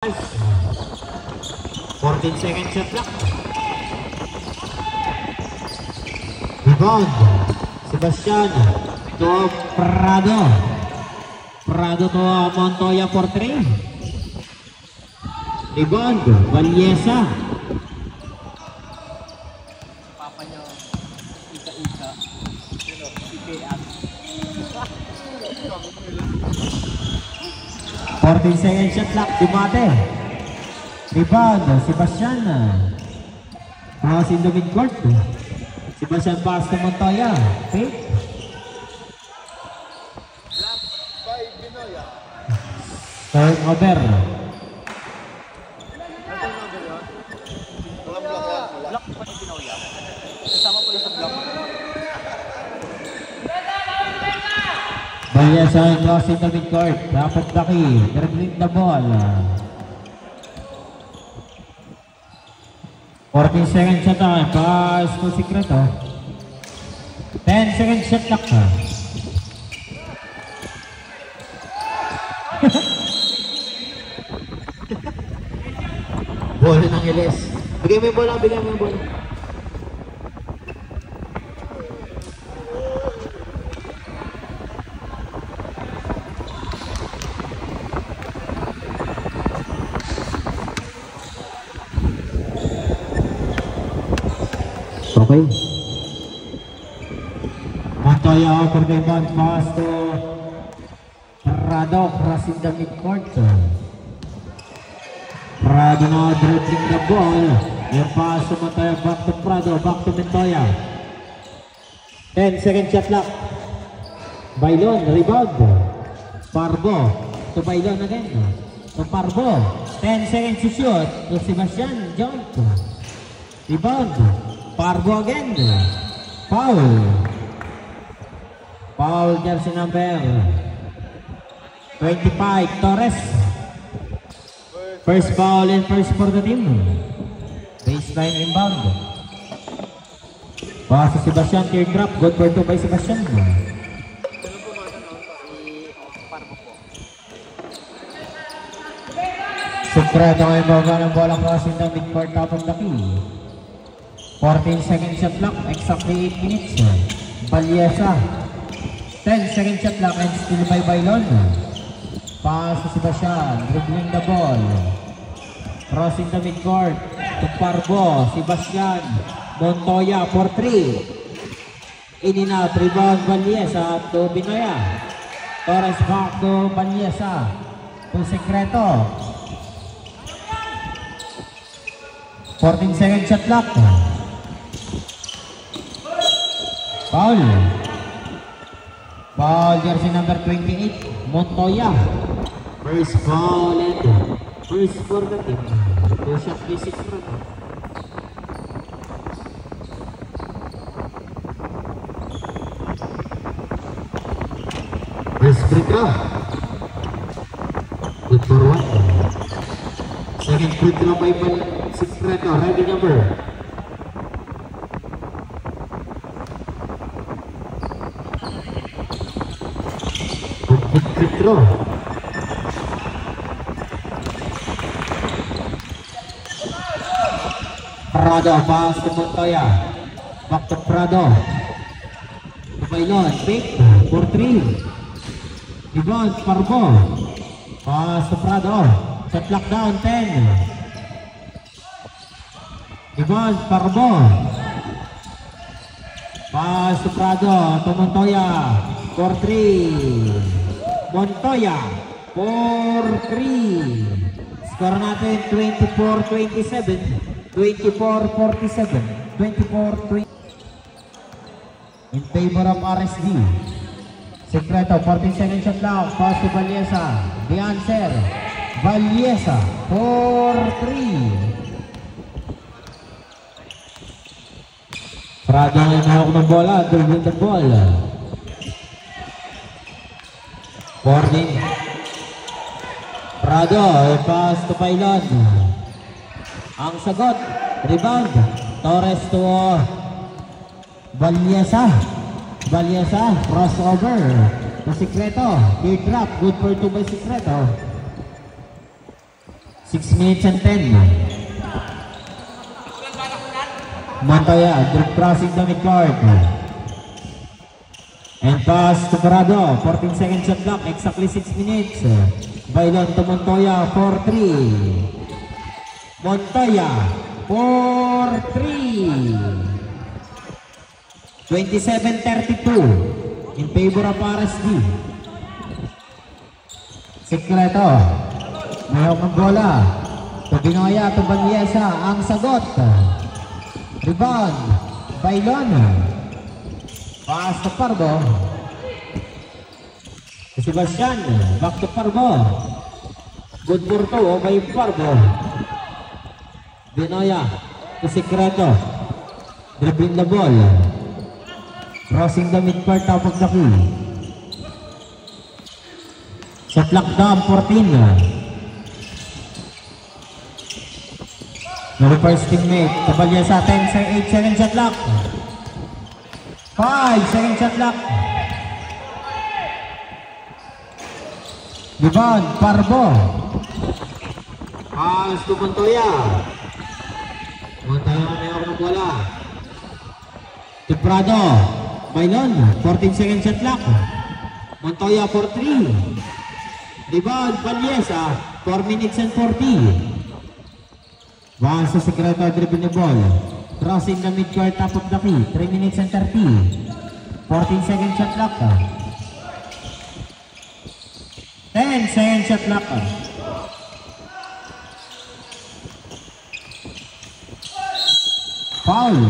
14 seconds shot clock. Rebound Sebastian to Prado. Prado to Montoya for 3. Rebound Valiesa. Papa nyo ika-ika. Ika-at. 14 seconds shot clock. Dumate. Rebound Sebastian. Cross in the midcourt. Sebastian pass to Montoya. Fake. Turnover. Block pa ni Pinoya. Kasama ko yung sa block. Valiesa cross in the midcourt. Dapat laki. Dribbling the ball. 14 seconds shot time. Pass to Secreto. 10 seconds shot clock. Bola ng Iles. Bigay mo yung bola. Bigay mo yung bola. Okay. Montoya over the rebound pass to Prado. Cross in the midcourt. Prado na dribbling the ball. Yung pass to Montoya back to Prado. Back to Montoya. 10 second shot clock. Bailon rebound. Parbo to Bailon again. To Parbo. 10 seconds to shoot. To Sebastian jump. Rebound. Parbo again. Foul. Foul jersey number 25 Torres. First foul and first for the team. Baseline inbound. Pass to Sebastian. Teardrop. Good for 2 by Sebastian. Secreto ay baga ng bola crossing the midcourt top of the key. 14 second shot clock, exactly 8 minutes. Valiesa. 10 second shot clock and still by Bailon. Pass to Sebastian, dribbling the ball. Crossing the midcourt to Parbo. Sebastian. Montoya for 3. In and out, rebound Valiesa to Binoya. Torres back to Valiesa. To Secreto. 14 second shot clock. Foul. Foul jersey number 28 Montoya. First foul and first for the team. 2 shot visit for it. First free throw. Good for 1. Second free throw by Secreto. Ready number. Free throw. Prado pass to Montoya. Back to Prado. Bailon, pick for 3. Rebound Parbo. Pass to Prado. Shot clock down 10. Rebound Parbo. Pass to Prado to Montoya for 3. Montoya for 3. Score natin 24-27, 24-47, 24-20 in favor of RSD. Secreto, 14 second shot now. Pass to Valiesa. The answer, Valiesa for 3. Prado na nahawak ng bola. Dribbling the ball. Warning. Prado, pass to Bailon. Ang sagot, rebound. Torres to Valiesa. Valiesa, crossover. To Secreto. Teardrop, good for 2 by Secreto. 6 minutes and 10. Montoya, drip crossing the midcourt. And pass to Parado, 14 second shot clock, exactly 6 minutes. Bailon to Montoya, 4-3. Montoya, 4-3. 27-32 in favor of RSG. Secreto, mayroon ng bola. To Binoya, to Valiesa, ang sagot. Rebound, Bailon. Pass to Parbo. Sebastian, back to Parbo. Good for two by Parbo. Binoya to Secreto. Dribbling the ball. Crossing the midcourt, top of the key. Shot clock down, 14. No first teammate, Kabalya sa 8 second shot clock. 5 second shot clock. Rebound, Parbo. Pass to Montoya. Montoya mayroon ng bola. To Prado. Bailon, 14 second shot clock. Montoya for 3. Rebound, Valiesa, 4 minutes and 40. Once sa Secreto, dribble the ball. Crossing the midcourt, top of the key, 3 minutes and 30. 14 second shot clock. 10 second shot clock. Foul.